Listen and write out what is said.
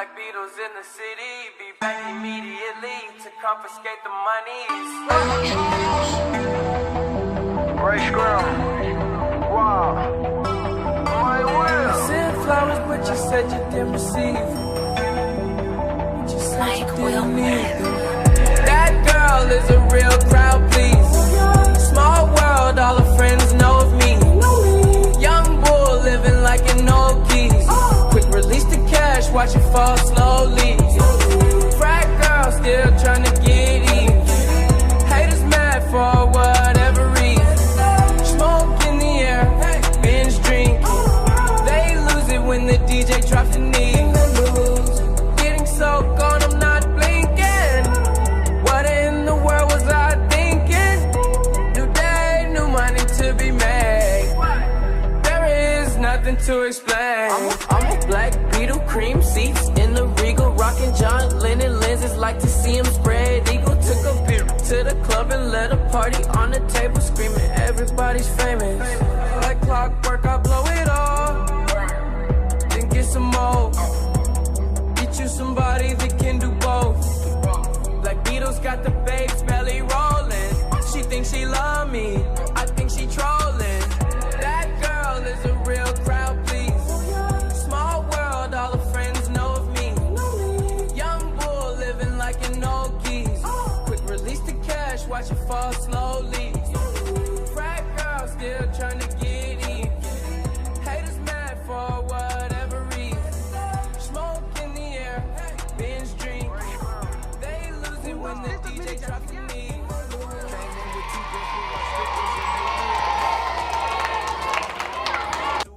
Black Beatles in the city, be back immediately to confiscate the monies. Ray Scrum. Wow. My will. I sent flowers, but you said you didn't receive. But you said you didn't need them. That girl is a real crowd, please. Small world, all her friends know of me. Young bull living like an old geese. Quick release the cash, watch it fall slowly. Frat girl still trying to get even. Haters mad for whatever reason. Smoke in the air, binge drinking. They lose it when the DJ drops the knee. Getting so gone, I'm not blinking. What in the world was I thinking? New day, new money to be made. There is nothing to explain. I'm a black Beetle, cream seats in the Regal, rocking John Lennon lenses, like to see him spread eagle. Took a beer to the club and let a party on the table, screaming everybody's famous. Like clockwork, I blow it all, then get some more. Get you somebody that can do both. Black Beatles got the babes belly rolling. She thinks she love me,